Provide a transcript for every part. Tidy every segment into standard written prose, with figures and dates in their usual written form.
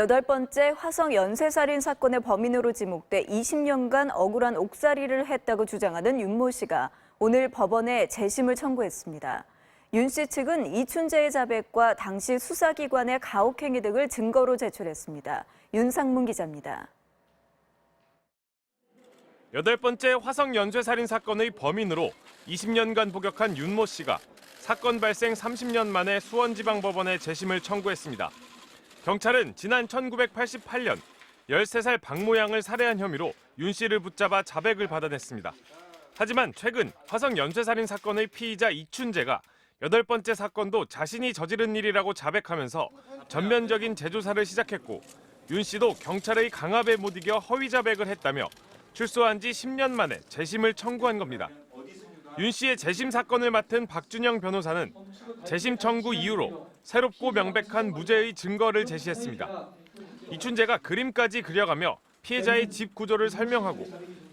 8번째 화성 연쇄살인 사건의 범인으로 지목돼 20년간 억울한 옥살이를 했다고 주장하는 윤모 씨가 오늘 법원에 재심을 청구했습니다. 윤 씨 측은 이춘재의 자백과 당시 수사기관의 가혹행위 등을 증거로 제출했습니다. 윤상문 기자입니다. 8번째 화성 연쇄살인 사건의 범인으로 20년간 복역한 윤모 씨가 사건 발생 30년 만에 수원지방법원에 재심을 청구했습니다. 경찰은 지난 1988년 13살 박모 양을 살해한 혐의로 윤 씨를 붙잡아 자백을 받아냈습니다. 하지만 최근 화성 연쇄살인 사건의 피의자 이춘재가 8번째 사건도 자신이 저지른 일이라고 자백하면서 전면적인 재조사를 시작했고 윤 씨도 경찰의 강압에 못 이겨 허위 자백을 했다며 출소한 지 10년 만에 재심을 청구한 겁니다. 윤 씨의 재심 사건을 맡은 박준영 변호사는 재심 청구 이유로 새롭고 명백한 무죄의 증거를 제시했습니다. 이춘재가 그림까지 그려가며 피해자의 집 구조를 설명하고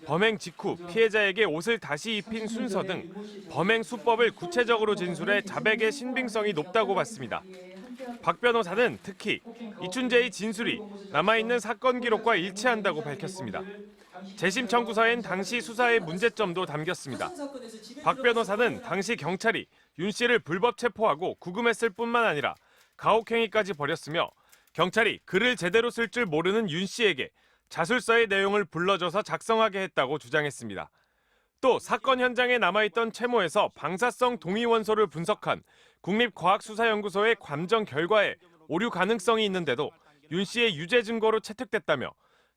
범행 직후 피해자에게 옷을 다시 입힌 순서 등 범행 수법을 구체적으로 진술해 자백의 신빙성이 높다고 봤습니다. 박 변호사는 특히 이춘재의 진술이 남아있는 사건 기록과 일치한다고 밝혔습니다. 재심 청구서엔 당시 수사의 문제점도 담겼습니다. 박 변호사는 당시 경찰이 윤 씨를 불법 체포하고 구금했을 뿐만 아니라 가혹행위까지 벌였으며 경찰이 글을 제대로 쓸 줄 모르는 윤 씨에게 자술서의 내용을 불러줘서 작성하게 했다고 주장했습니다. 또 사건 현장에 남아있던 채모에서 방사성 동위 원소를 분석한 국립과학수사연구소의 감정 결과에 오류 가능성이 있는데도 윤 씨의 유죄 증거로 채택됐다며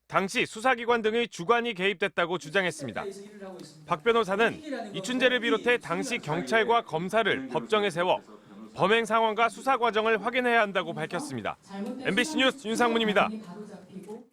당시 수사기관 등의 주관이 개입됐다고 주장했습니다. 박 변호사는 이춘재를 비롯해 당시 경찰과 검사를 법정에 세워 범행 상황과 수사 과정을 확인해야 한다고 밝혔습니다. MBC 뉴스 윤상문입니다.